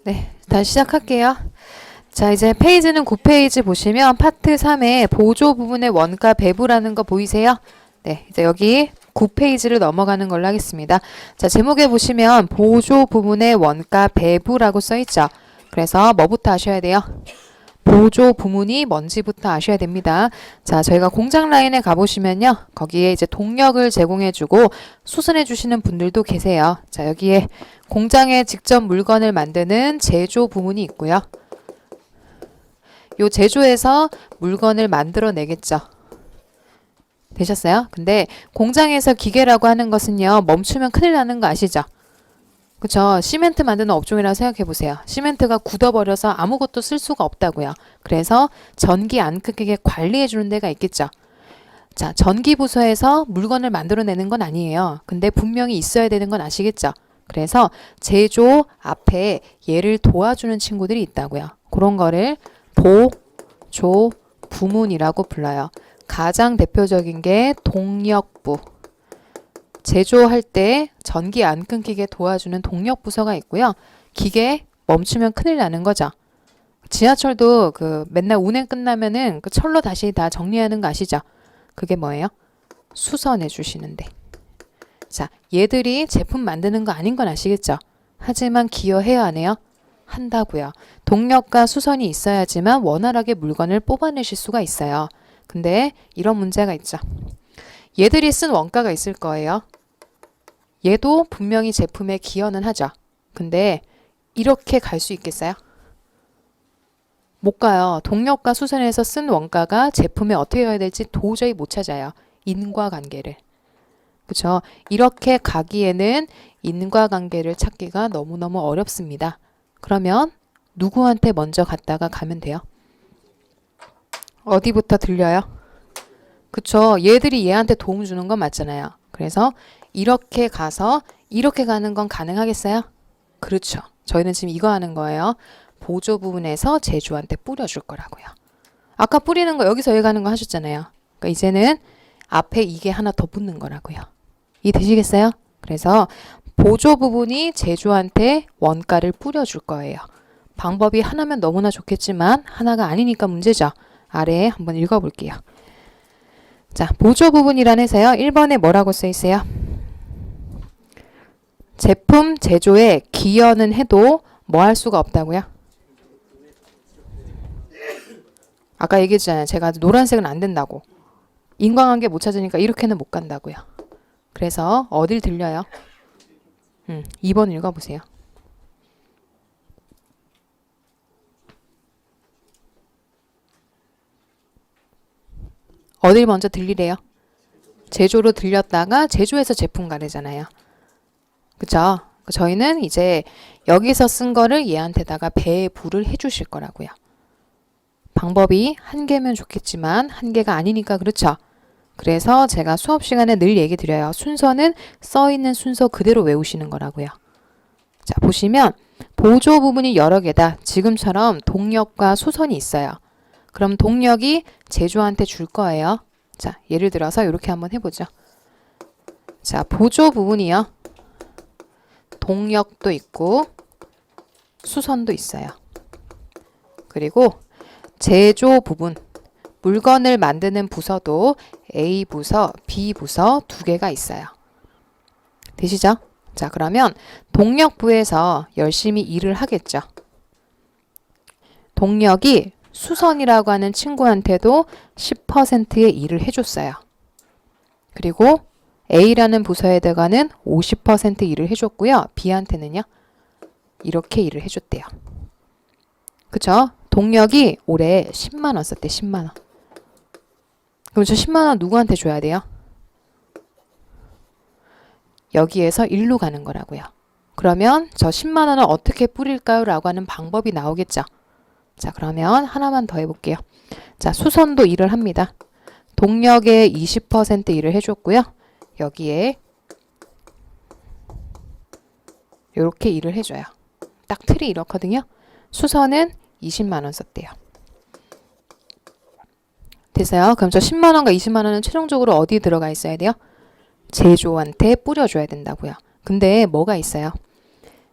네, 다시 시작할게요. 자, 이제 페이지는 9페이지 보시면 파트 3의 보조 부분의 원가 배분라는 거 보이세요? 네, 이제 여기 9페이지를 넘어가는 걸로 하겠습니다. 자, 제목에 보시면 보조 부분의 원가 배분라고 써있죠. 그래서 뭐부터 아셔야 돼요? 보조 부문이 뭔지부터 아셔야 됩니다. 자, 저희가 공장 라인에 가보시면요. 거기에 이제 동력을 제공해주고 수선해주시는 분들도 계세요. 자, 여기에 공장에 직접 물건을 만드는 제조 부문이 있고요. 요 제조에서 물건을 만들어내겠죠. 되셨어요? 근데 공장에서 기계라고 하는 것은요. 멈추면 큰일 나는 거 아시죠? 그쵸. 시멘트 만드는 업종이라고 생각해 보세요. 시멘트가 굳어버려서 아무것도 쓸 수가 없다고요. 그래서 전기 안 끊기게 관리해 주는 데가 있겠죠. 자, 전기 부서에서 물건을 만들어내는 건 아니에요. 근데 분명히 있어야 되는 건 아시겠죠? 그래서 제조 앞에 얘를 도와주는 친구들이 있다고요. 그런 거를 보조 부문이라고 불러요. 가장 대표적인 게 동력부. 제조할 때 전기 안 끊기게 도와주는 동력 부서가 있고요. 기계 멈추면 큰일 나는 거죠. 지하철도 그 맨날 운행 끝나면은 그 철로 다시 다 정리하는 거 아시죠? 그게 뭐예요? 수선해 주시는데. 자, 얘들이 제품 만드는 거 아닌 건 아시겠죠? 하지만 기여해야 하네요. 한다고요. 동력과 수선이 있어야지만 원활하게 물건을 뽑아내실 수가 있어요. 근데 이런 문제가 있죠. 얘들이 쓴 원가가 있을 거예요. 얘도 분명히 제품에 기여는 하죠. 근데 이렇게 갈 수 있겠어요? 못 가요. 동력과 수선에서 쓴 원가가 제품에 어떻게 가야 될지 도저히 못 찾아요. 인과관계를. 그렇죠? 이렇게 가기에는 인과관계를 찾기가 너무너무 어렵습니다. 그러면 누구한테 먼저 갔다가 가면 돼요? 어디부터 들려요? 그쵸. 얘들이 얘한테 도움 주는 건 맞잖아요. 그래서 이렇게 가서 이렇게 가는 건 가능하겠어요? 그렇죠. 저희는 지금 이거 하는 거예요. 보조 부분에서 제조한테 뿌려줄 거라고요. 아까 뿌리는 거 여기서 여기 가는 거 하셨잖아요. 그러니까 이제는 앞에 이게 하나 더 붙는 거라고요. 이해되시겠어요? 그래서 보조 부분이 제조한테 원가를 뿌려줄 거예요. 방법이 하나면 너무나 좋겠지만 하나가 아니니까 문제죠. 아래에 한번 읽어볼게요. 자, 보조 부분이란 해서요. 1번에 뭐라고 써 있어요? 제품 제조에 기여는 해도 뭐 할 수가 없다고요? 아까 얘기했잖아요. 제가 노란색은 안 된다고. 인과관계 못 찾으니까 이렇게는 못 간다고요. 그래서 어딜 들려요? 2번 읽어보세요. 어딜 먼저 들리래요? 제조로 들렸다가 제조해서 제품 가래잖아요. 그쵸? 저희는 이제 여기서 쓴 거를 얘한테다가 배부를 해주실 거라고요. 방법이 한 개면 좋겠지만 한 개가 아니니까 그렇죠? 그래서 제가 수업 시간에 늘 얘기 드려요. 순서는 써있는 순서 그대로 외우시는 거라고요. 자, 보시면 보조 부분이 여러 개다. 지금처럼 동력과 수선이 있어요. 그럼 동력이 제조한테 줄 거예요. 자, 예를 들어서 이렇게 한번 해보죠. 자, 보조 부분이요. 동력도 있고 수선도 있어요. 그리고 제조 부분, 물건을 만드는 부서도 A 부서, B 부서 두 개가 있어요. 되시죠? 자, 그러면 동력부에서 열심히 일을 하겠죠. 동력이 수선이라고 하는 친구한테도 10%의 일을 해줬어요. 그리고 A라는 부서에다가는 50% 일을 해줬고요. B한테는요. 이렇게 일을 해줬대요. 그쵸? 동력이 올해 10만 원 썼대. 10만 원. 그럼 저 10만 원 누구한테 줘야 돼요? 여기에서 일로 가는 거라고요. 그러면 저 10만 원을 어떻게 뿌릴까요? 라고 하는 방법이 나오겠죠. 자, 그러면 하나만 더 해볼게요. 자, 수선도 일을 합니다. 동력의 20% 일을 해줬고요. 여기에 이렇게 일을 해줘요. 딱 틀이 이렇거든요. 수선은 20만 원 썼대요. 됐어요? 그럼 저 10만 원과 20만 원은 최종적으로 어디 들어가 있어야 돼요? 제조한테 뿌려줘야 된다고요. 근데 뭐가 있어요?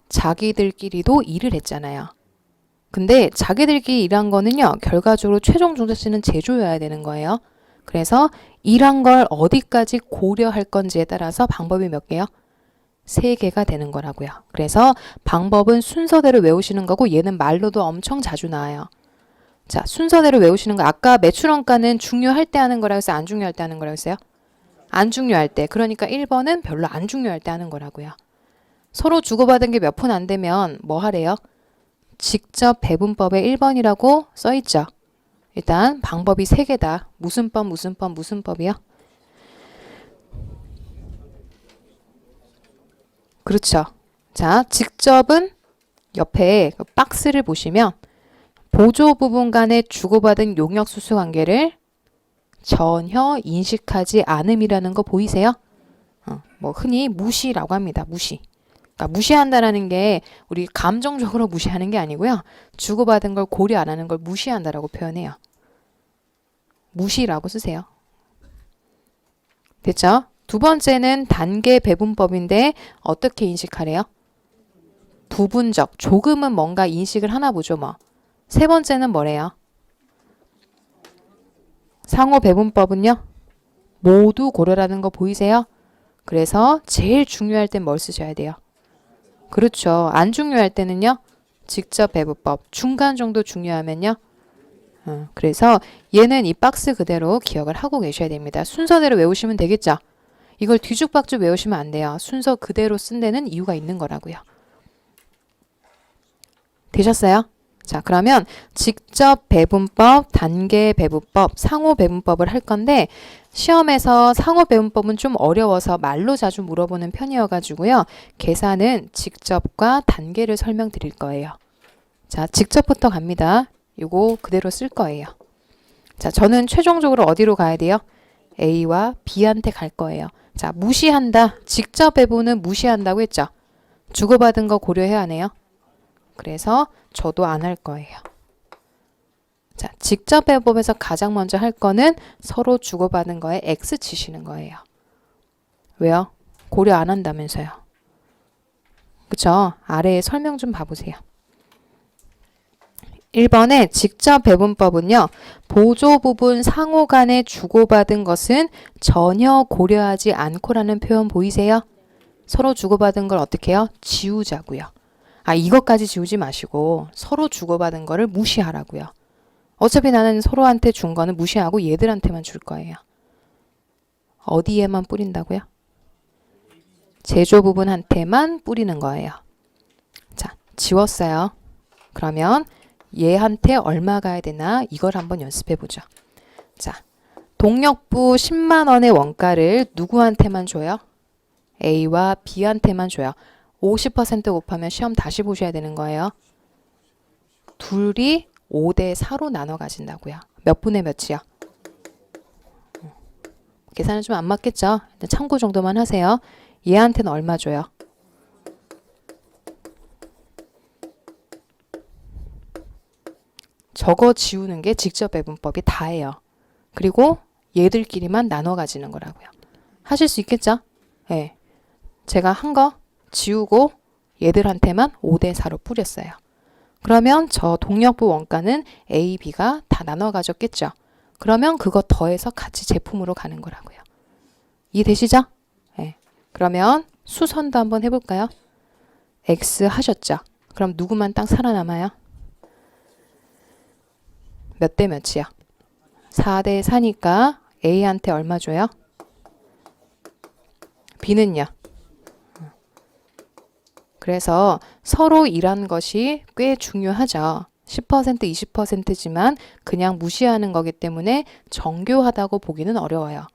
자기들끼리도 일을 했잖아요. 근데 자기들끼리 일한 거는요, 결과적으로 최종 종착지는 제조여야 되는 거예요. 그래서 일한 걸 어디까지 고려할 건지에 따라서 방법이 몇 개요? 3개가 되는 거라고요. 그래서 방법은 순서대로 외우시는 거고 얘는 말로도 엄청 자주 나와요. 자, 순서대로 외우시는 거. 아까 매출원가는 중요할 때 하는 거라고 했어요? 안 중요할 때 하는 거라고 했어요? 안 중요할 때. 그러니까 1번은 별로 안 중요할 때 하는 거라고요. 서로 주고받은 게 몇 푼 안 되면 뭐 하래요? 직접 배분법에 1번이라고 써있죠. 일단 방법이 3개다. 무슨 법, 무슨 법, 무슨 법이요? 그렇죠. 자, 직접은 옆에 그 박스를 보시면 보조 부분 간의 주고받은 용역 수수 관계를 전혀 인식하지 않음이라는 거 보이세요? 뭐 흔히 무시라고 합니다. 무시. 그러니까 무시한다라는 게 우리 감정적으로 무시하는 게 아니고요. 주고받은 걸 고려 안 하는 걸 무시한다라고 표현해요. 무시라고 쓰세요. 됐죠? 두 번째는 단계 배분법인데 어떻게 인식하래요? 부분적. 조금은 뭔가 인식을 하나 보죠 뭐. 세 번째는 뭐래요? 상호 배분법은요? 모두 고려라는 거 보이세요? 그래서 제일 중요할 땐 뭘 쓰셔야 돼요? 그렇죠. 안 중요할 때는요? 직접 배분법. 중간 정도 중요하면요? 그래서 얘는 이 박스 그대로 기억을 하고 계셔야 됩니다. 순서대로 외우시면 되겠죠? 이걸 뒤죽박죽 외우시면 안 돼요. 순서 그대로 쓴 데는 이유가 있는 거라고요. 되셨어요? 자, 그러면 직접 배분법, 단계 배분법, 상호 배분법을 할 건데 시험에서 상호 배분법은 좀 어려워서 말로 자주 물어보는 편이어가지고요. 계산은 직접과 단계를 설명드릴 거예요. 자, 직접부터 갑니다. 요거 그대로 쓸 거예요. 자, 저는 최종적으로 어디로 가야 돼요? A와 B한테 갈 거예요. 자, 무시한다. 직접 배분은 무시한다고 했죠? 주고받은 거 고려해야 하네요. 그래서 저도 안 할 거예요. 자, 직접 배분법에서 가장 먼저 할 거는 서로 주고받은 거에 X 치시는 거예요. 왜요? 고려 안 한다면서요. 그쵸? 아래에 설명 좀 봐보세요. 1번에 직접 배분법은요. 보조 부분 상호 간에 주고받은 것은 전혀 고려하지 않고라는 표현 보이세요? 서로 주고받은 걸 어떻게 해요? 지우자고요. 이것까지 지우지 마시고 서로 주고받은 거를 무시하라고요. 어차피 나는 서로한테 준 거는 무시하고 얘들한테만 줄 거예요. 어디에만 뿌린다고요? 제조 부분한테만 뿌리는 거예요. 자, 지웠어요. 그러면 얘한테 얼마 가야 되나 이걸 한번 연습해 보죠. 자, 동력부 10만 원의 원가를 누구한테만 줘요? A와 B한테만 줘요. 50% 곱하면 시험 다시 보셔야 되는 거예요. 둘이 5대 4로 나눠 가진다고요. 몇 분의 몇이요? 계산은 좀 안 맞겠죠? 일단 참고 정도만 하세요. 얘한테는 얼마 줘요? 저거 지우는 게 직접 배분법이 다예요. 그리고 얘들끼리만 나눠 가지는 거라고요. 하실 수 있겠죠? 네. 제가 한 거 지우고 얘들한테만 5대 4로 뿌렸어요. 그러면 저 동력부 원가는 A, B가 다 나눠 가졌겠죠? 그러면 그거 더해서 같이 제품으로 가는 거라고요. 이해되시죠? 네. 그러면 수선도 한번 해볼까요? X 하셨죠? 그럼 누구만 딱 살아남아요? 몇 대 몇이요? 4대 4니까 A한테 얼마 줘요? B는요? 그래서 서로 일한 것이 꽤 중요하죠. 10% 20%지만 그냥 무시하는 거기 때문에 정교하다고 보기는 어려워요.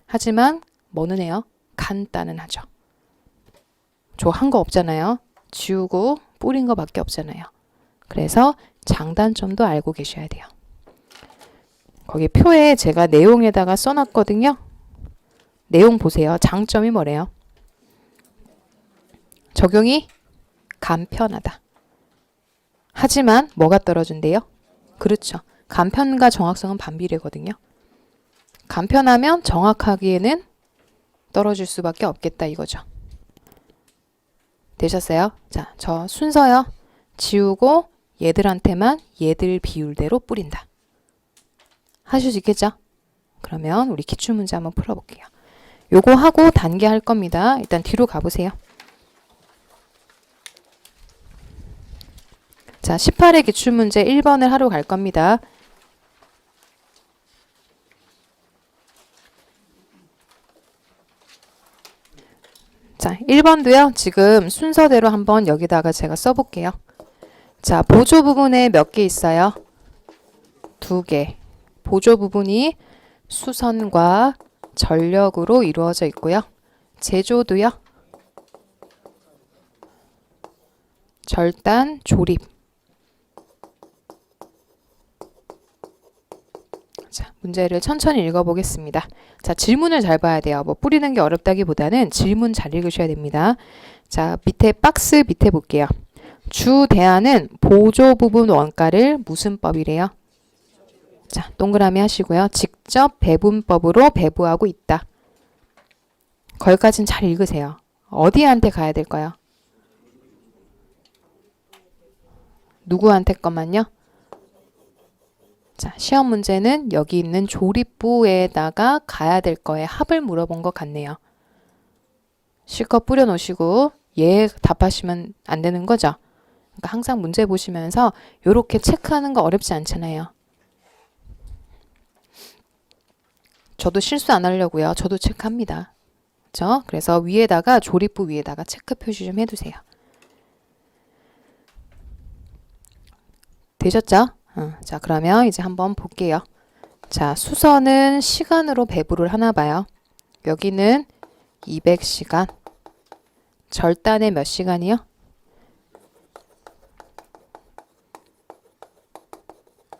하지만 뭐는 해요? 간단은 하죠. 저 한 거 없잖아요. 지우고 뿌린 거밖에 없잖아요. 그래서 장단점도 알고 계셔야 돼요. 거기 표에 제가 내용에다가 써놨거든요. 내용 보세요. 장점이 뭐래요? 적용이 간편하다. 하지만 뭐가 떨어진대요? 그렇죠. 간편과 정확성은 반비례거든요. 간편하면 정확하기에는 떨어질 수밖에 없겠다 이거죠. 되셨어요? 자, 저 순서요. 지우고 얘들한테만 얘들 비율대로 뿌린다. 하실 수 있겠죠? 그러면 우리 기출문제 한번 풀어볼게요. 요거 하고 단계 할 겁니다. 일단 뒤로 가보세요. 자, 18의 기출문제 1번을 하러 갈 겁니다. 자, 1번도요. 지금 순서대로 한번 여기다가 제가 써볼게요. 자, 보조 부분에 몇 개 있어요? 2개. 보조 부분이 수선과 전력으로 이루어져 있고요. 제조도요. 절단, 조립. 자, 문제를 천천히 읽어보겠습니다. 자, 질문을 잘 봐야 돼요. 뭐 뿌리는 게 어렵다기보다는 질문 잘 읽으셔야 됩니다. 자, 밑에 박스 밑에 볼게요. 주 대안은 보조 부분 원가를 무슨 법이래요? 자, 동그라미 하시고요. 직접 배분법으로 배부하고 있다. 거기까지는 잘 읽으세요. 어디한테 가야 될까요? 누구한테 것만요? 자, 시험 문제는 여기 있는 조립부에다가 가야 될 거에 합을 물어본 것 같네요. 실컷 뿌려놓으시고 예 답하시면 안 되는 거죠? 그러니까 항상 문제 보시면서 이렇게 체크하는 거 어렵지 않잖아요. 저도 실수 안 하려고요. 저도 체크합니다. 그렇죠? 그래서 위에다가 조립부 위에다가 체크 표시 좀 해두세요. 되셨죠? 자, 그러면 이제 한번 볼게요. 자, 수선은 시간으로 배부를 하나 봐요. 여기는 200시간. 절단에 몇 시간이요?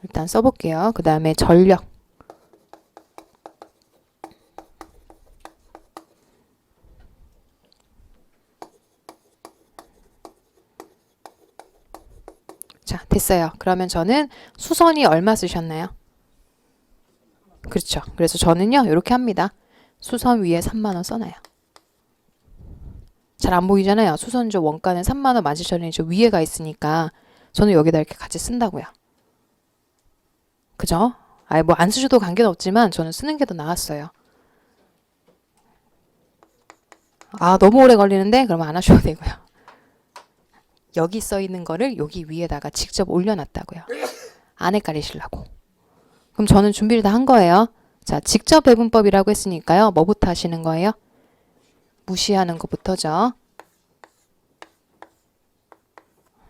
일단 써볼게요. 그 다음에 전력. 자, 됐어요. 그러면 저는 수선이 얼마 쓰셨나요? 그렇죠. 그래서 저는요, 이렇게 합니다. 수선 위에 3만원 써놔요. 잘 안 보이잖아요. 수선조 원가는 3만원 17,000원이 위에가 있으니까 저는 여기다 이렇게 같이 쓴다고요. 그죠? 아니, 뭐 안 쓰셔도 관계는 없지만 저는 쓰는 게 더 나았어요. 아, 너무 오래 걸리는데? 그러면 안 하셔도 되고요. 여기 써 있는 거를 여기 위에다가 직접 올려놨다고요. 안 헷갈리시려고. 그럼 저는 준비를 다 한 거예요. 자, 직접 배분법이라고 했으니까요. 뭐부터 하시는 거예요? 무시하는 것부터죠.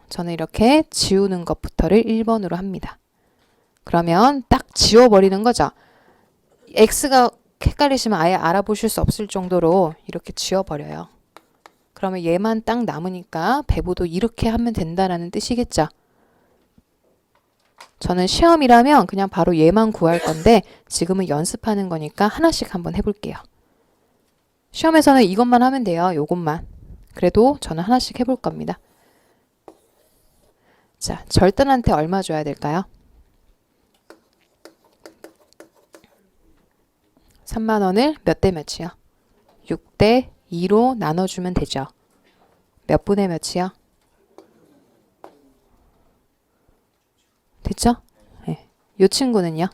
저는 이렇게 지우는 것부터를 1번으로 합니다. 그러면 딱 지워버리는 거죠. X가 헷갈리시면 아예 알아보실 수 없을 정도로 이렇게 지워버려요. 그러면 얘만 딱 남으니까 배부도 이렇게 하면 된다라는 뜻이겠죠. 저는 시험이라면 그냥 바로 얘만 구할 건데 지금은 연습하는 거니까 하나씩 한번 해볼게요. 시험에서는 이것만 하면 돼요. 요것만. 그래도 저는 하나씩 해볼 겁니다. 자, 절단한테 얼마 줘야 될까요? 3만원을 몇 대 몇이요? 6대 2로 나눠주면 되죠. 몇 분의 몇이요? 됐죠? 네. 이 친구는요?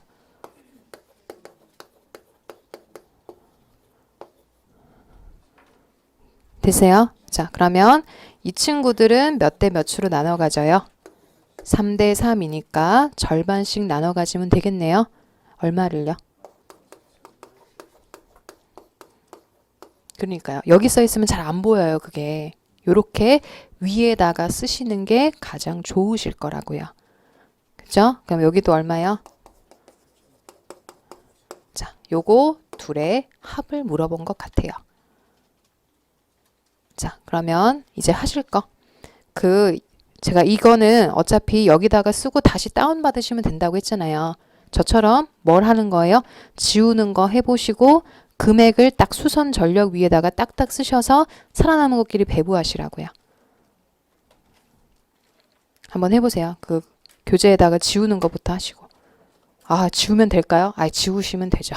됐어요? 자, 그러면 이 친구들은 몇 대 몇으로 나눠 가져요? 3대 3이니까 절반씩 나눠 가지면 되겠네요. 얼마를요? 그러니까요. 여기 써 있으면 잘 안 보여요, 그게. 요렇게 위에다가 쓰시는 게 가장 좋으실 거라고요. 그죠? 그럼 여기도 얼마요? 자, 요거 둘의 합을 물어본 것 같아요. 자, 그러면 이제 하실 거. 제가 이거는 어차피 여기다가 쓰고 다시 다운받으시면 된다고 했잖아요. 저처럼 뭘 하는 거예요? 지우는 거 해보시고 금액을 딱 수선 전력 위에다가 딱딱 쓰셔서 살아남은 것끼리 배부하시라고요. 한번 해보세요. 그 교재에다가 지우는 것부터 하시고. 아, 지우면 될까요? 아, 지우시면 되죠.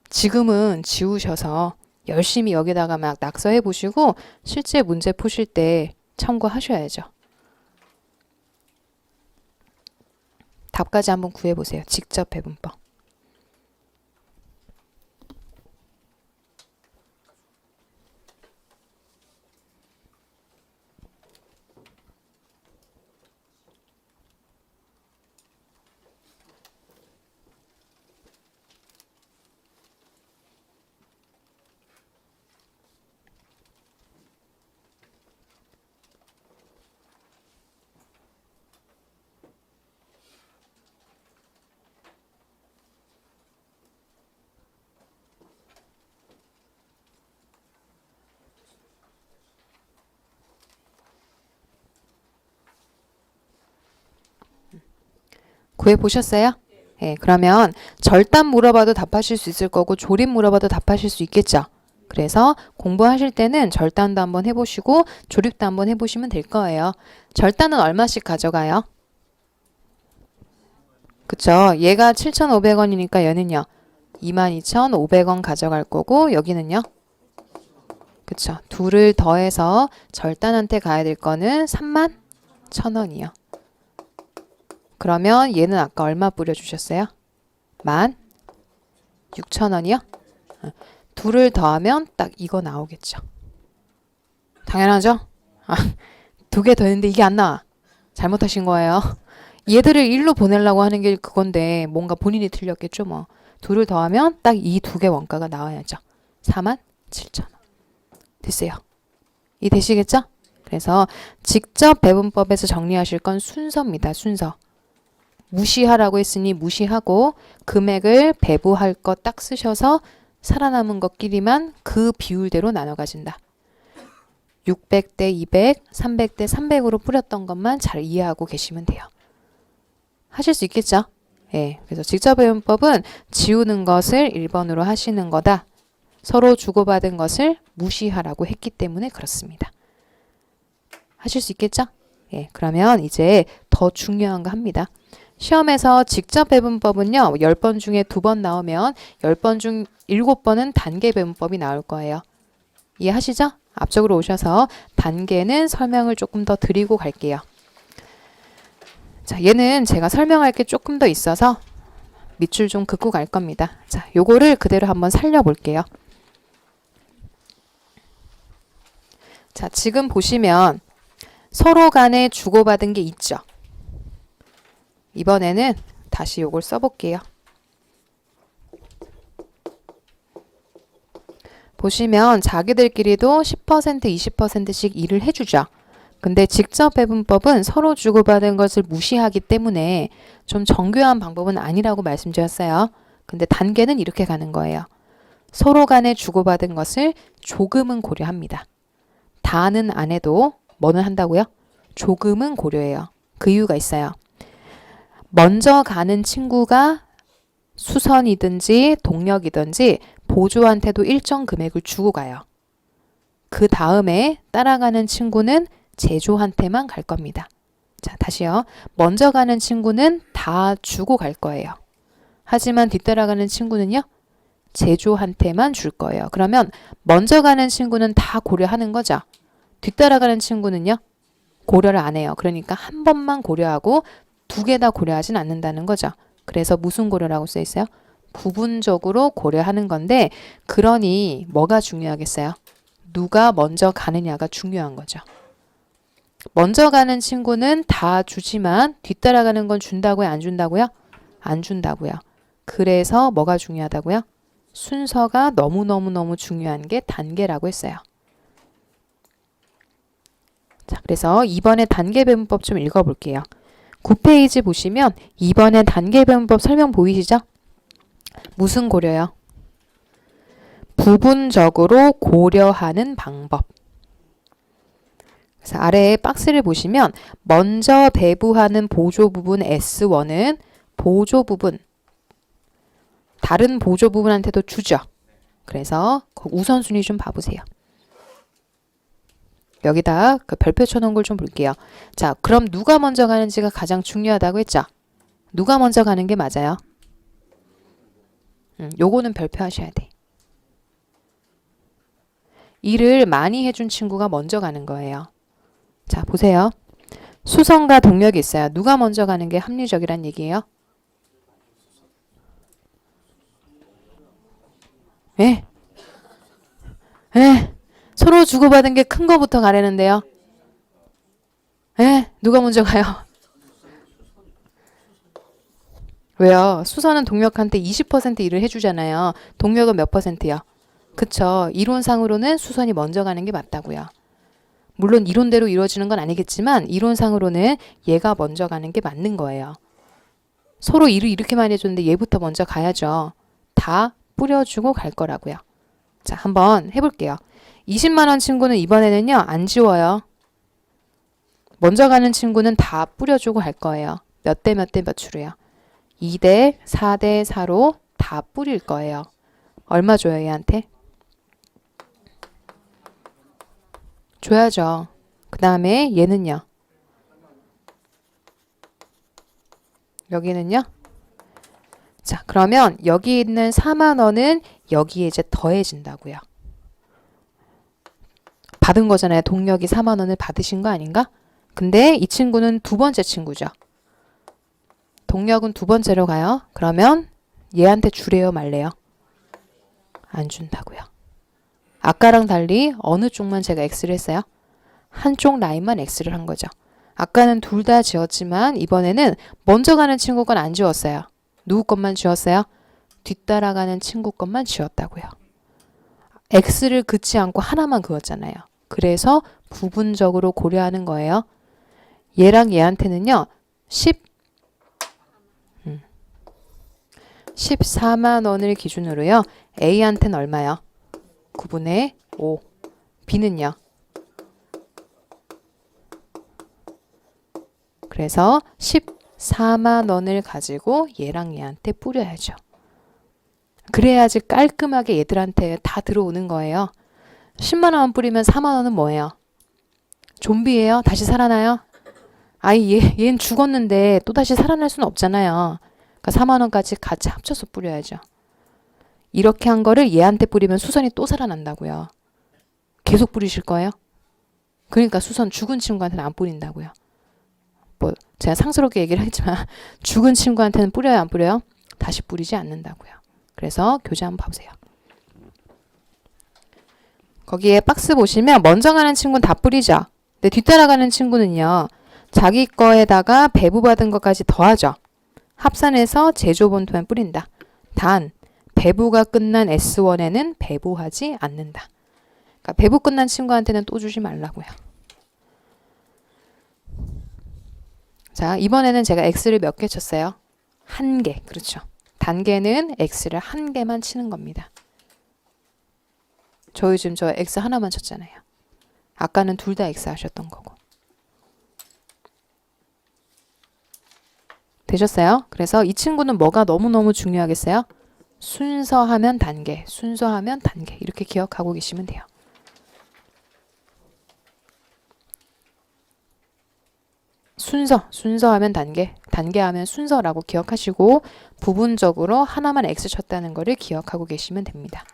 지금은 지우셔서 열심히 여기다가 막 낙서해 보시고 실제 문제 푸실 때 참고하셔야죠. 답까지 한번 구해보세요. 직접 배분법. 구해보셨어요? 예, 그러면 절단 물어봐도 답하실 수 있을 거고 조립 물어봐도 답하실 수 있겠죠? 그래서 공부하실 때는 절단도 한번 해보시고 조립도 한번 해보시면 될 거예요. 절단은 얼마씩 가져가요? 그쵸? 얘가 7,500원이니까 얘는요. 22,500원 가져갈 거고 여기는요. 그쵸? 둘을 더해서 절단한테 가야 될 거는 31,000원이요. 그러면 얘는 아까 얼마 뿌려주셨어요? 16,000원이요? 둘을 더하면 딱 이거 나오겠죠. 당연하죠? 두 개 더 했는데 이게 안 나와. 잘못하신 거예요. 얘들을 일로 보내려고 하는 게 그건데 뭔가 본인이 틀렸겠죠 뭐. 둘을 더하면 딱 이 두 개 원가가 나와야죠. 47,000원. 됐어요. 이 되시겠죠? 그래서 직접 배분법에서 정리하실 건 순서입니다. 순서. 무시하라고 했으니 무시하고 금액을 배부할 거 딱 쓰셔서 살아남은 것끼리만 그 비율대로 나눠 가진다. 600대 200, 300대 300으로 뿌렸던 것만 잘 이해하고 계시면 돼요. 하실 수 있겠죠? 예. 그래서 직접 배분법은 지우는 것을 1번으로 하시는 거다. 서로 주고받은 것을 무시하라고 했기 때문에 그렇습니다. 하실 수 있겠죠? 예. 그러면 이제 더 중요한 거 합니다. 시험에서 직접 배분법은요. 10번 중에 2번 나오면 10번 중 7번은 단계 배분법이 나올 거예요. 이해하시죠? 앞쪽으로 오셔서 단계는 설명을 조금 더 드리고 갈게요. 자, 얘는 제가 설명할 게 조금 더 있어서 밑줄 좀 긋고 갈 겁니다. 자, 요거를 그대로 한번 살려볼게요. 자, 지금 보시면 서로 간에 주고받은 게 있죠. 이번에는 다시 요걸 써볼게요. 보시면 자기들끼리도 10%, 20%씩 일을 해주죠. 근데 직접 배분법은 서로 주고받은 것을 무시하기 때문에 좀 정교한 방법은 아니라고 말씀드렸어요. 근데 단계는 이렇게 가는 거예요. 서로 간에 주고받은 것을 조금은 고려합니다. 다는 안 해도 뭐는 한다고요? 조금은 고려해요. 그 이유가 있어요. 먼저 가는 친구가 수선이든지 동력이든지 보조한테도 일정 금액을 주고 가요. 그 다음에 따라가는 친구는 제조한테만 갈 겁니다. 자, 다시요. 먼저 가는 친구는 다 주고 갈 거예요. 하지만 뒤따라가는 친구는요. 제조한테만 줄 거예요. 그러면 먼저 가는 친구는 다 고려하는 거죠. 뒤따라가는 친구는요. 고려를 안 해요. 그러니까 한 번만 고려하고 두 개 다 고려하진 않는다는 거죠. 그래서 무슨 고려라고 써 있어요? 부분적으로 고려하는 건데 그러니 뭐가 중요하겠어요? 누가 먼저 가느냐가 중요한 거죠. 먼저 가는 친구는 다 주지만 뒤따라가는 건 준다고요? 안 준다고요? 안 준다고요. 그래서 뭐가 중요하다고요? 순서가 너무너무너무 중요한 게 단계라고 했어요. 자, 그래서 이번에 단계 배분법 좀 읽어볼게요. 9페이지 보시면 이번에 단계 배분법 설명 보이시죠? 무슨 고려요? 부분적으로 고려하는 방법. 그래서 아래에 박스를 보시면 먼저 배부하는 보조 부분 S1은 보조 부분, 다른 보조 부분한테도 주죠. 그래서 우선순위 좀 봐보세요. 여기다 그 별표 쳐놓은 걸 좀 볼게요. 자, 그럼 누가 먼저 가는지가 가장 중요하다고 했죠? 누가 먼저 가는 게 맞아요? 요거는 별표 하셔야 돼. 일을 많이 해준 친구가 먼저 가는 거예요. 자, 보세요. 수선과 동력이 있어요. 누가 먼저 가는 게 합리적이란 얘기예요? 예? 예? 서로 주고받은 게 큰 거부터 가려는데요. 예? 누가 먼저 가요? 왜요? 수선은 동력한테 20% 일을 해주잖아요. 동력은 몇 %요? 그쵸. 이론상으로는 수선이 먼저 가는 게 맞다고요. 물론 이론대로 이루어지는 건 아니겠지만 이론상으로는 얘가 먼저 가는 게 맞는 거예요. 서로 일을 이렇게 많이 해줬는데 얘부터 먼저 가야죠. 다 뿌려주고 갈 거라고요. 자, 한번 해볼게요. 20만 원 친구는 이번에는요, 안 지워요. 먼저 가는 친구는 다 뿌려주고 갈 거예요. 몇 대 몇 대 몇 추로요? 2대 4대 4로 다 뿌릴 거예요. 얼마 줘요, 얘한테? 줘야죠. 그 다음에 얘는요. 여기는요. 자, 그러면 여기 있는 4만 원은 여기에 이제 더해진다고요. 받은 거잖아요. 동력이 4만 원을 받으신 거 아닌가? 근데 이 친구는 두 번째 친구죠. 동력은 두 번째로 가요. 그러면 얘한테 주래요, 말래요? 안 준다고요. 아까랑 달리 어느 쪽만 제가 X를 했어요? 한쪽 라인만 X를 한 거죠. 아까는 둘 다 지웠지만 이번에는 먼저 가는 친구 건 안 지웠어요. 누구 것만 지웠어요? 뒤따라가는 친구 것만 지웠다고요. X를 긋지 않고 하나만 그었잖아요. 그래서 부분적으로 고려하는 거예요. 얘랑 얘한테는요. 14만 원을 기준으로요. A한테는 얼마요? 9분의 5. B는요? 그래서 14만 원을 가지고 얘랑 얘한테 뿌려야죠. 그래야지 깔끔하게 얘들한테 다 들어오는 거예요. 10만 원 뿌리면 4만 원은 뭐예요? 좀비예요? 다시 살아나요? 아이 얘는 죽었는데 또다시 살아날 수는 없잖아요. 그러니까 4만 원까지 같이 합쳐서 뿌려야죠. 이렇게 한 거를 얘한테 뿌리면 수선이 또 살아난다고요. 계속 뿌리실 거예요? 그러니까 수선 죽은 친구한테는 안 뿌린다고요. 뭐 제가 상스럽게 얘기를 하지만 죽은 친구한테는 뿌려요, 안 뿌려요? 다시 뿌리지 않는다고요. 그래서 교재 한번 봐보세요. 거기에 박스 보시면 먼저 가는 친구는 다 뿌리죠. 근데 뒤따라가는 친구는요. 자기 거에다가 배부받은 것까지 더하죠. 합산해서 제조본토만 뿌린다. 단 배부가 끝난 S1에는 배부하지 않는다. 그러니까 배부 끝난 친구한테는 또 주지 말라고요. 자, 이번에는 제가 X를 몇 개 쳤어요? 한 개. 그렇죠. 단계는 X를 한 개만 치는 겁니다. 저 요즘 저 X 하나만 쳤잖아요. 아까는 둘 다 X 하셨던 거고. 되셨어요? 그래서 이 친구는 뭐가 너무너무 중요하겠어요? 순서하면 단계, 순서하면 단계 이렇게 기억하고 계시면 돼요. 순서하면 단계, 단계하면 순서라고 기억하시고 부분적으로 하나만 X 쳤다는 거를 기억하고 계시면 됩니다.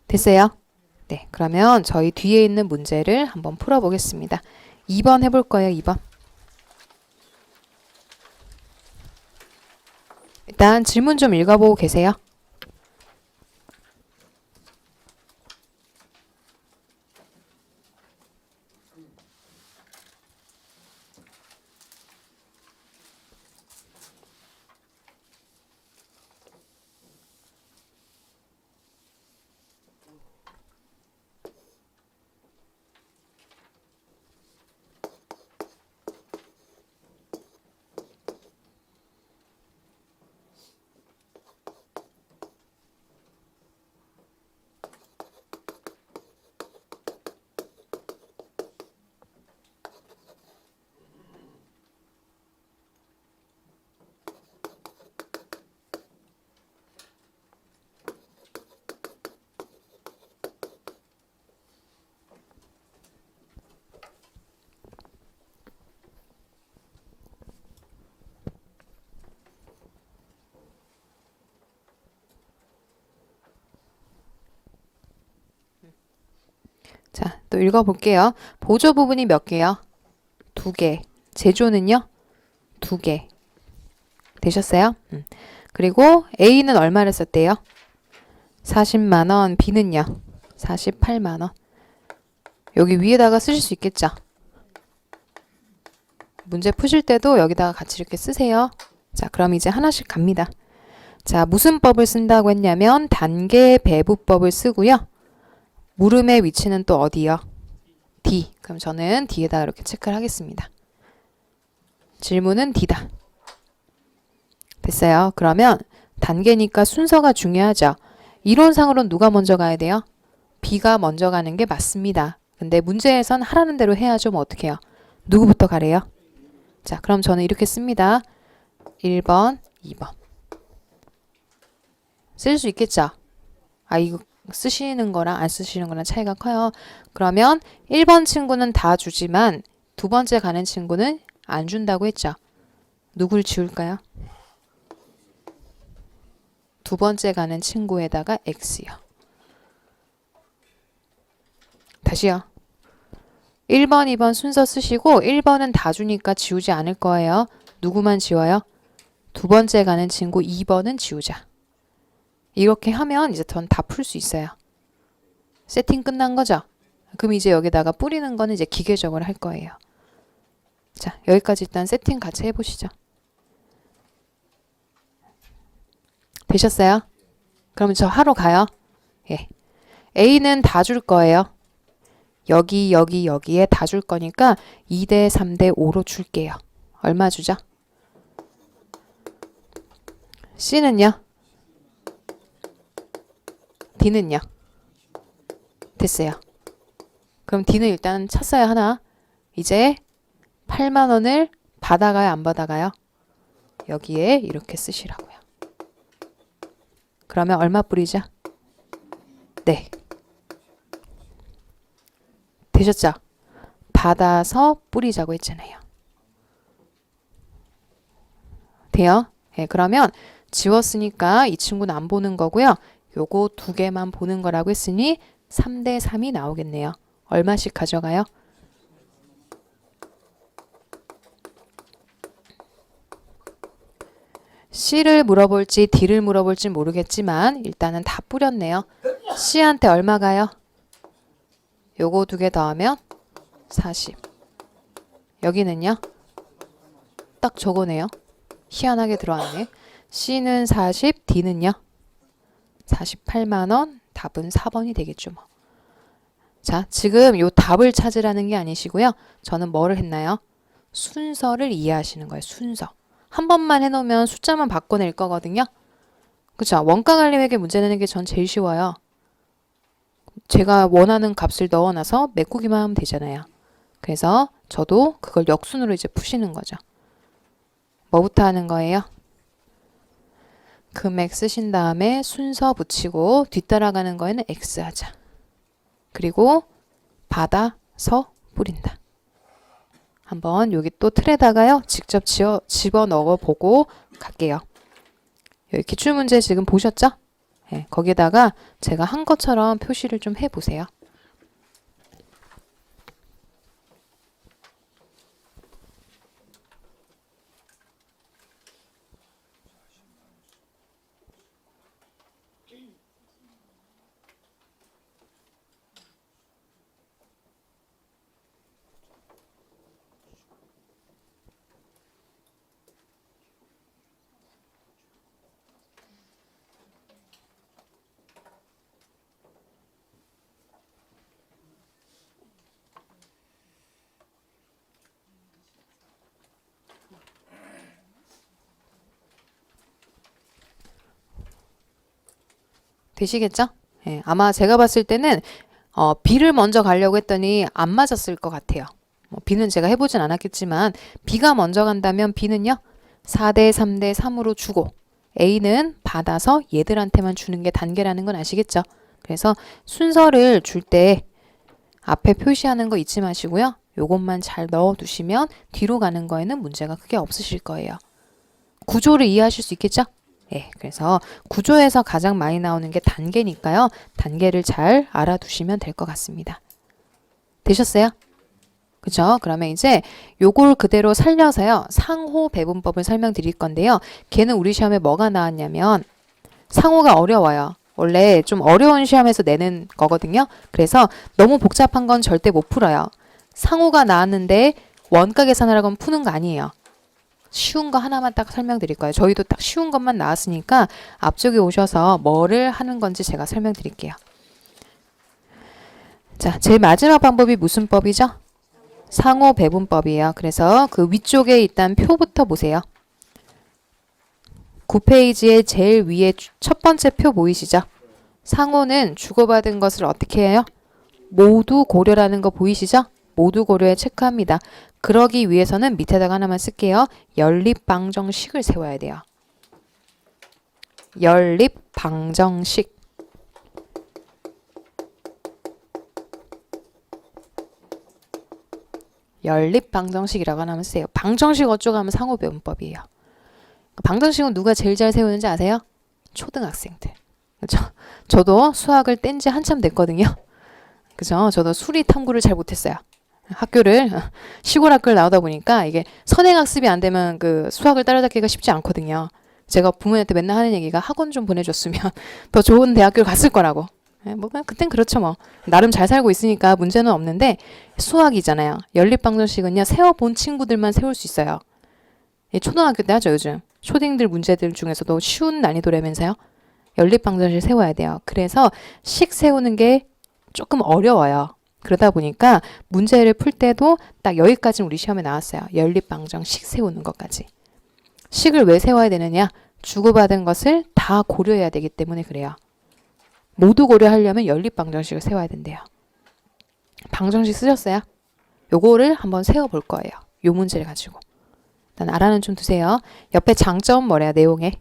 됐어요? 네, 그러면 저희 뒤에 있는 문제를 한번 풀어보겠습니다. 2번 해볼 거예요, 2번. 일단 질문 좀 읽어보고 계세요. 또 읽어볼게요. 보조 부분이 몇 개요? 2개. 제조는요? 2개. 되셨어요? 그리고 A는 얼마를 썼대요? 40만 원. B는요? 48만 원. 여기 위에다가 쓰실 수 있겠죠? 문제 푸실 때도 여기다가 같이 이렇게 쓰세요. 자, 그럼 이제 하나씩 갑니다. 자, 무슨 법을 쓴다고 했냐면 단계 배분법을 쓰고요. 물음의 위치는 또 어디요? D. 그럼 저는 D에다 이렇게 체크를 하겠습니다. 질문은 D다. 됐어요. 그러면 단계니까 순서가 중요하죠. 이론상으로는 누가 먼저 가야 돼요? B가 먼저 가는 게 맞습니다. 근데 문제에선 하라는 대로 해야죠. 뭐 어떻게 해요? 누구부터 가래요? 자, 그럼 저는 이렇게 씁니다. 1번, 2번. 쓸 수 있겠죠? 아, 이거 쓰시는 거랑 안 쓰시는 거랑 차이가 커요. 그러면 1번 친구는 다 주지만 두 번째 가는 친구는 안 준다고 했죠. 누굴 지울까요? 두 번째 가는 친구에다가 X요. 다시요. 1번, 2번 순서 쓰시고 1번은 다 주니까 지우지 않을 거예요. 누구만 지워요? 두 번째 가는 친구 2번은 지우자. 이렇게 하면 이제 전 다 풀 수 있어요. 세팅 끝난 거죠? 그럼 이제 여기다가 뿌리는 거는 이제 기계적으로 할 거예요. 자, 여기까지 일단 세팅 같이 해보시죠. 되셨어요? 그럼 저 하러 가요. 예. A는 다 줄 거예요. 여기에 다 줄 거니까 2대 3대 5로 줄게요. 얼마 주죠? C는요? D는요? 됐어요. 그럼 D는 일단 찼어요. 하나. 이제 8만 원을 받아가요? 안 받아가요? 여기에 이렇게 쓰시라고요. 그러면 얼마 뿌리죠? 네. 되셨죠? 받아서 뿌리자고 했잖아요. 돼요? 네, 그러면 지웠으니까 이 친구는 안 보는 거고요. 요거 2개만 보는 거라고 했으니 3대 3이 나오겠네요. 얼마씩 가져가요? C를 물어볼지 D를 물어볼지 모르겠지만 일단은 다 뿌렸네요. C한테 얼마 가요? 요거 2개 더하면 40. 여기는요? 딱 저거네요. 희한하게 들어왔네. C는 40, D는요? 48만 원. 답은 4번이 되겠죠. 뭐. 자, 지금 요 답을 찾으라는 게 아니시고요. 저는 뭐를 했나요? 순서를 이해하시는 거예요. 순서. 한 번만 해놓으면 숫자만 바꿔낼 거거든요. 그쵸? 원가 관리회계 문제 내는 게 전 제일 쉬워요. 제가 원하는 값을 넣어놔서 메꾸기만 하면 되잖아요. 그래서 저도 그걸 역순으로 이제 푸시는 거죠. 뭐부터 하는 거예요? 금액 쓰신 다음에 순서 붙이고 뒤따라가는 거에는 X 하자. 그리고 받아서 뿌린다. 한번 여기 또 틀에다가요. 직접 집어넣어 보고 갈게요. 여기 기출문제 지금 보셨죠? 네, 거기에다가 제가 한 것처럼 표시를 좀 해보세요. 되시겠죠? 예, 아마 제가 봤을 때는 B를 먼저 가려고 했더니 안 맞았을 것 같아요. B는 제가 해보진 않았겠지만 B가 먼저 간다면 B는요. 4대 3대 3으로 주고 A는 받아서 얘들한테만 주는 게 단계라는 건 아시겠죠? 그래서 순서를 줄 때 앞에 표시하는 거 잊지 마시고요. 요것만 잘 넣어두시면 뒤로 가는 거에는 문제가 크게 없으실 거예요. 구조를 이해하실 수 있겠죠? 예, 그래서 구조에서 가장 많이 나오는 게 단계니까요. 단계를 잘 알아두시면 될 것 같습니다. 되셨어요? 그죠? 그러면 이제 요걸 그대로 살려서요. 상호 배분법을 설명드릴 건데요. 걔는 우리 시험에 뭐가 나왔냐면 상호가 어려워요. 원래 좀 어려운 시험에서 내는 거거든요. 그래서 너무 복잡한 건 절대 못 풀어요. 상호가 나왔는데 원가 계산하라고 하면 푸는 거 아니에요. 쉬운 거 하나만 딱 설명드릴 거예요. 저희도 딱 쉬운 것만 나왔으니까 앞쪽에 오셔서 뭐를 하는 건지 제가 설명드릴게요. 자, 제일 마지막 방법이 무슨 법이죠? 상호 배분법이에요. 그래서 그 위쪽에 일단 표부터 보세요. 9페이지의 제일 위에 첫 번째 표 보이시죠? 상호는 주고받은 것을 어떻게 해요? 모두 고려라는 거 보이시죠? 모두 고려에 체크합니다. 그러기 위해서는 밑에다가 하나만 쓸게요. 연립방정식을 세워야 돼요. 연립방정식. 연립방정식이라고 하나 쓰세요. 방정식 어쩌고 하면 상호배분법이에요. 방정식은 누가 제일 잘 세우는지 아세요? 초등학생들. 그렇죠? 저도 수학을 뗀 지 한참 됐거든요. 그죠? 저도 수리 탐구를 잘 못했어요. 학교를 시골 학교를 나오다 보니까 이게 선행학습이 안 되면 그 수학을 따라잡기가 쉽지 않거든요. 제가 부모님한테 맨날 하는 얘기가 학원 좀 보내줬으면 더 좋은 대학교를 갔을 거라고. 뭐 그땐 그렇죠 뭐. 나름 잘 살고 있으니까 문제는 없는데 수학이잖아요. 연립방정식은요. 세워본 친구들만 세울 수 있어요. 초등학교 때 하죠 요즘. 초딩들 문제들 중에서도 쉬운 난이도라면서요. 연립방정식을 세워야 돼요. 그래서 식 세우는 게 조금 어려워요. 그러다 보니까 문제를 풀 때도 딱 여기까지는 우리 시험에 나왔어요. 연립방정식 세우는 것까지. 식을 왜 세워야 되느냐? 주고받은 것을 다 고려해야 되기 때문에 그래요. 모두 고려하려면 연립방정식을 세워야 된대요. 방정식 쓰셨어요? 요거를 한번 세워볼 거예요. 요 문제를 가지고. 일단 알아는 좀 두세요. 옆에 장점 뭐래요? 내용에.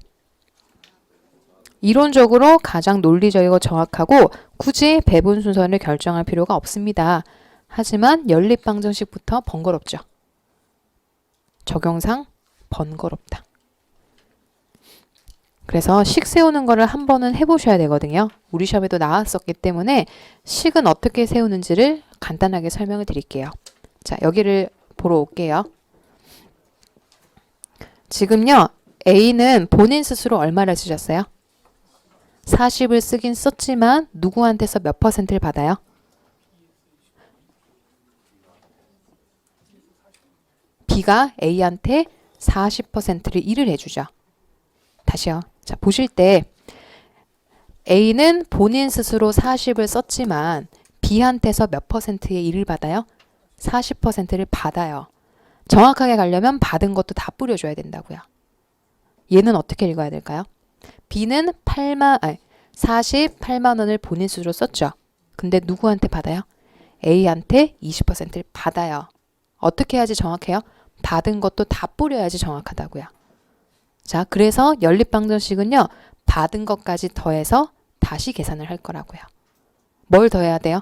이론적으로 가장 논리적이고 정확하고 굳이 배분 순서를 결정할 필요가 없습니다. 하지만 연립방정식부터 번거롭죠. 적용상 번거롭다. 그래서 식 세우는 거를 한 번은 해보셔야 되거든요. 우리 시험에도 나왔었기 때문에 식은 어떻게 세우는지를 간단하게 설명을 드릴게요. 자, 여기를 보러 올게요. 지금요. A는 본인 스스로 얼마를 쓰셨어요? 40을 쓰긴 썼지만 누구한테서 몇 퍼센트를 받아요? B가 A한테 40%를 일을 해주죠. 다시요. 자, 보실 때 A는 본인 스스로 40을 썼지만 B한테서 몇 퍼센트의 일을 받아요? 40%를 받아요. 정확하게 가려면 받은 것도 다 뿌려줘야 된다고요. 얘는 어떻게 읽어야 될까요? B는 48만 원을 본인 스스로 썼죠. 근데 누구한테 받아요? A한테 20%를 받아요. 어떻게 해야지 정확해요? 받은 것도 다 뿌려야지 정확하다고요. 자, 그래서 연립방정식은요. 받은 것까지 더해서 다시 계산을 할 거라고요. 뭘 더해야 돼요?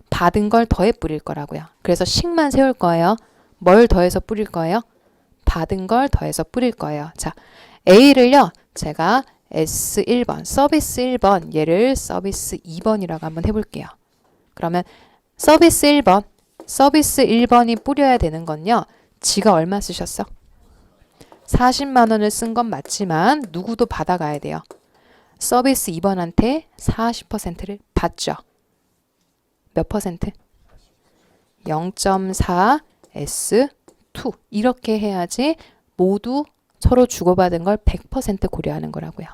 받은 걸 더해 뿌릴 거라고요. 그래서 식만 세울 거예요. 뭘 더해서 뿌릴 거예요? 받은 걸 더해서 뿌릴 거예요. 자, A를요. 제가 S1번, 서비스 1번, 얘를 서비스 2번이라고 한번 해볼게요. 그러면 서비스 1번, 서비스 1번이 뿌려야 되는 건요. 지가 얼마 쓰셨어? 40만 원을 쓴 건 맞지만 누구도 받아가야 돼요. 서비스 2번한테 40%를 받죠. 몇 퍼센트? 0.4 S2 이렇게 해야지 모두 서로 주고받은 걸 100% 고려하는 거라고요.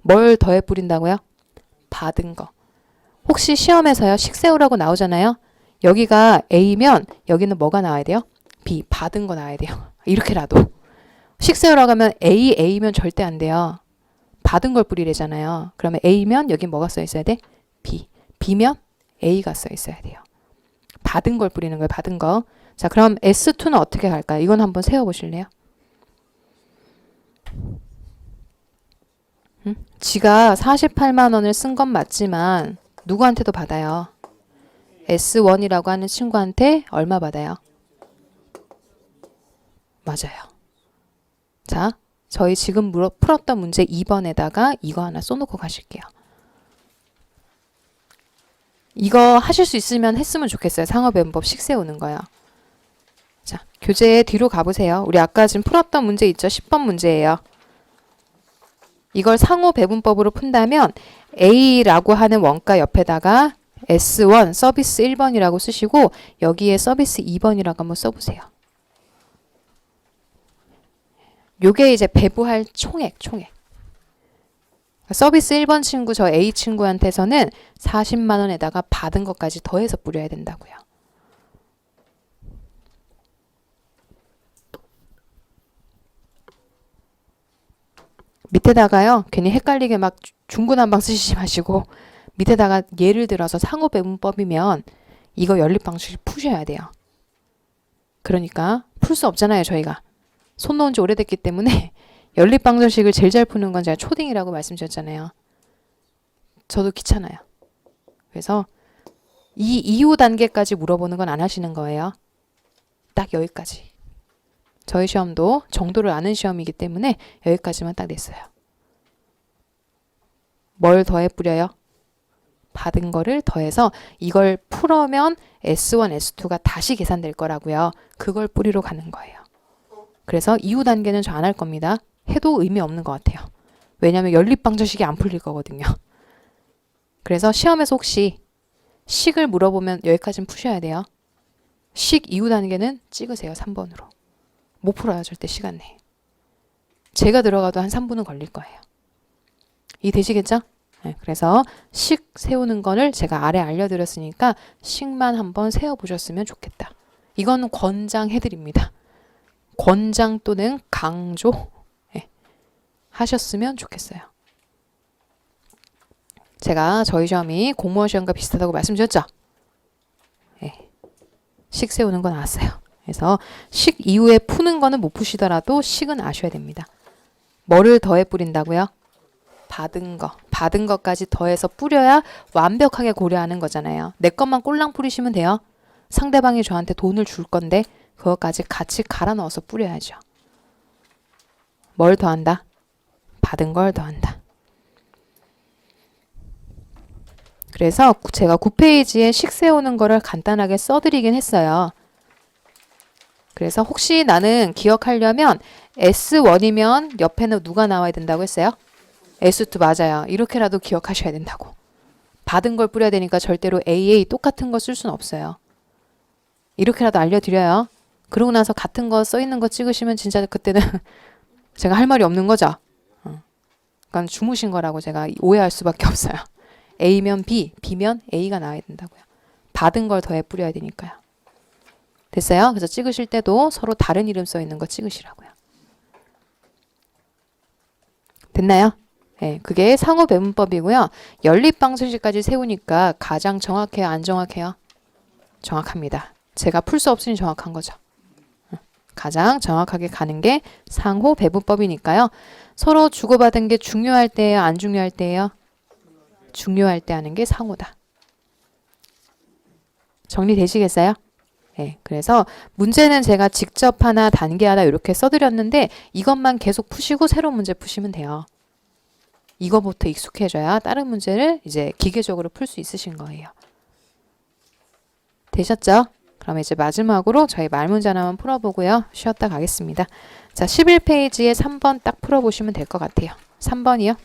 뭘 더해 뿌린다고요? 받은 거. 혹시 시험에서요. 식 세우라고 나오잖아요. 여기가 A면 여기는 뭐가 나와야 돼요? B. 받은 거 나와야 돼요. 이렇게라도. 식 세우라고 하면 A면 절대 안 돼요. 받은 걸 뿌리래잖아요. 그러면 A면 여기 뭐가 써 있어야 돼? B. B면 A가 써 있어야 돼요. 받은 걸 뿌리는 거예요. 받은 거. 자, 그럼 S2는 어떻게 갈까요? 이건 한번 세워보실래요? 지가 48만 원을 쓴 건 맞지만 누구한테도 받아요. S1이라고 하는 친구한테 얼마 받아요? 맞아요. 자, 저희 지금 풀었던 문제 2번에다가 이거 하나 써놓고 가실게요. 이거 하실 수 있으면 했으면 좋겠어요. 상호배분법 식 세우는 거요. 자, 교재 뒤로 가보세요. 우리 아까 지금 풀었던 문제 있죠? 10번 문제예요. 이걸 상호배분법으로 푼다면 A라고 하는 원가 옆에다가 S1 서비스 1번이라고 쓰시고 여기에 서비스 2번이라고 한번 써보세요. 요게 이제 배부할 총액. 서비스 1번 친구 저 A 친구한테서는 40만 원에다가 받은 것까지 더해서 뿌려야 된다고요. 밑에다가요. 괜히 헷갈리게 막 중구난방 쓰시지 마시고 밑에다가 예를 들어서 상호배분법이면 이거 연립방식 푸셔야 돼요. 그러니까 풀 수 없잖아요. 저희가. 손 놓은 지 오래됐기 때문에 연립방정식을 제일 잘 푸는 건 제가 초딩이라고 말씀드렸잖아요. 저도 귀찮아요. 그래서 이 이후 단계까지 물어보는 건 안 하시는 거예요. 딱 여기까지. 저희 시험도 정도를 아는 시험이기 때문에 여기까지만 딱 냈어요. 뭘 더해 뿌려요? 받은 거를 더해서 이걸 풀으면 S1, S2가 다시 계산될 거라고요. 그걸 뿌리러 가는 거예요. 그래서 이후 단계는 저 안 할 겁니다. 해도 의미 없는 것 같아요. 왜냐하면 연립방정식이 안 풀릴 거거든요. 그래서 시험에서 혹시 식을 물어보면 여기까지는 푸셔야 돼요. 식 이후 단계는 찍으세요. 3번으로. 못 풀어요. 절대 시간 내에. 제가 들어가도 한 3분은 걸릴 거예요. 이해되시겠죠? 네, 그래서 식 세우는 거를 제가 아래 알려드렸으니까 식만 한번 세워보셨으면 좋겠다. 이건 권장해드립니다. 권장 또는 강조 하셨으면 좋겠어요. 제가 저희 시험이 공무원 시험과 비슷하다고 말씀드렸죠? 네. 식 세우는 거 나왔어요. 그래서 식 이후에 푸는 거는 못 푸시더라도 식은 아셔야 됩니다. 뭐를 더해 뿌린다고요? 받은 거. 받은 것까지 더해서 뿌려야 완벽하게 고려하는 거잖아요. 내 것만 꼴랑 뿌리시면 돼요. 상대방이 저한테 돈을 줄 건데 그것까지 같이 갈아 넣어서 뿌려야죠. 뭘 더한다? 받은 걸 더한다. 그래서 제가 9페이지에 식 세우는 거를 간단하게 써드리긴 했어요. 그래서 혹시 나는 기억하려면 S1이면 옆에는 누가 나와야 된다고 했어요? S2 맞아요. 이렇게라도 기억하셔야 된다고. 받은 걸 뿌려야 되니까 절대로 AA 똑같은 거 쓸 수는 없어요. 이렇게라도 알려드려요. 그러고 나서 같은 거 써있는 거 찍으시면 진짜 그때는 제가 할 말이 없는 거죠. 그러니까 주무신 거라고 제가 오해할 수밖에 없어요. A면 B, B면 A가 나와야 된다고요. 받은 걸 더해 뿌려야 되니까요. 됐어요? 그래서 찍으실 때도 서로 다른 이름 써 있는 거 찍으시라고요. 됐나요? 네, 그게 상호 배분법이고요. 연립방정식까지 세우니까 가장 정확해요? 안 정확해요? 정확합니다. 제가 풀 수 없으니 정확한 거죠. 가장 정확하게 가는 게 상호 배분법이니까요. 서로 주고받은 게 중요할 때예요? 안 중요할 때예요? 중요할 때 하는 게 상호다. 정리되시겠어요? 네, 그래서 문제는 제가 직접 하나 단계 하나 이렇게 써드렸는데 이것만 계속 푸시고 새로운 문제 푸시면 돼요. 이거부터 익숙해져야 다른 문제를 이제 기계적으로 풀 수 있으신 거예요. 되셨죠? 그럼 이제 마지막으로 저희 말문제 하나만 풀어보고요. 쉬었다 가겠습니다. 자, 11페이지에 3번 딱 풀어보시면 될 것 같아요. 3번이요.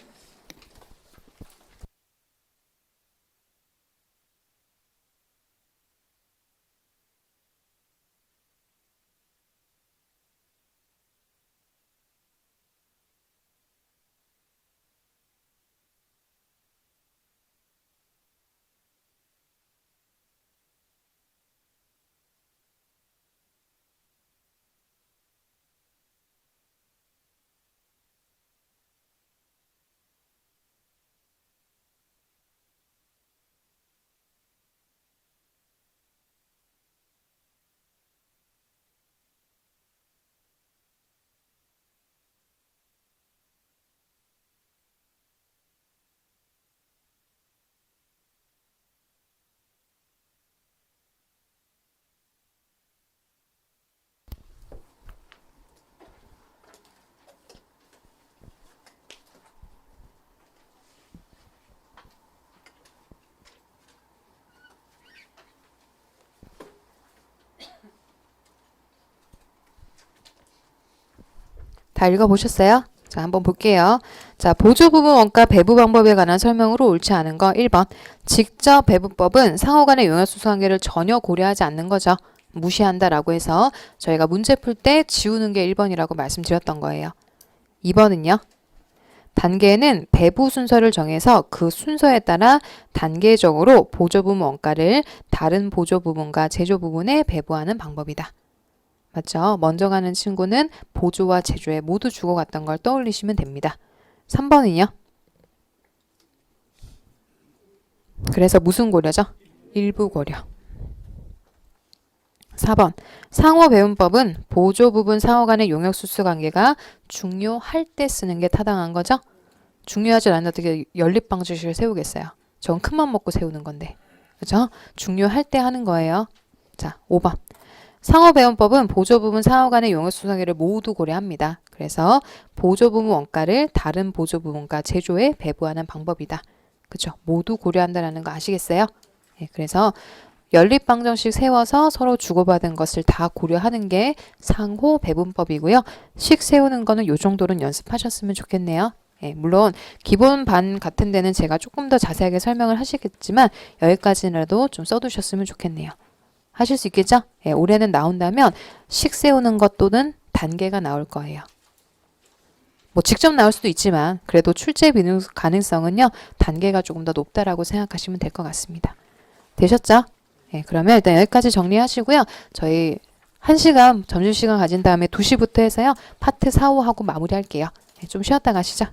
다 읽어보셨어요? 자, 한번 볼게요. 자, 보조부분 원가 배부 방법에 관한 설명으로 옳지 않은 거 1번. 직접 배부법은 상호 간의 용역수수관계를 전혀 고려하지 않는 거죠. 무시한다라고 해서 저희가 문제 풀 때 지우는 게 1번이라고 말씀드렸던 거예요. 2번은요. 단계는 배부 순서를 정해서 그 순서에 따라 단계적으로 보조부분 원가를 다른 보조부분과 제조부분에 배부하는 방법이다. 맞죠? 먼저 가는 친구는 보조와 제조에 모두 주고갔던 걸 떠올리시면 됩니다. 3번은요? 그래서 무슨 고려죠? 일부 고려. 4번. 상호 배분법은 보조 부분 상호 간의 용역 수수 관계가 중요할 때 쓰는 게 타당한 거죠? 중요하지 않은데 어떻게 연립방정식을 세우겠어요? 전 큰맘 먹고 세우는 건데. 그죠? 중요할 때 하는 거예요. 자, 5번. 상호 배분법은 보조 부분 상호 간의 용역 수수 관계를 모두 고려합니다. 그래서 보조 부분 원가를 다른 보조 부분과 제조에 배부하는 방법이다. 그죠? 모두 고려한다는 거 아시겠어요? 네, 그래서 연립방정식 세워서 서로 주고받은 것을 다 고려하는 게 상호 배분법이고요. 식 세우는 거는 요 정도는 연습하셨으면 좋겠네요. 예, 물론 기본 반 같은 데는 제가 조금 더 자세하게 설명을 하시겠지만 여기까지라도 좀 써두셨으면 좋겠네요. 하실 수 있겠죠? 예, 올해는 나온다면 식 세우는 것 또는 단계가 나올 거예요. 뭐 직접 나올 수도 있지만 그래도 출제 가능성은요. 단계가 조금 더 높다라고 생각하시면 될 것 같습니다. 되셨죠? 예, 그러면 일단 여기까지 정리하시고요. 저희 1시간 점심시간 가진 다음에 2시부터 해서요. 파트 4, 5 하고 마무리할게요. 예, 좀 쉬었다 가시죠.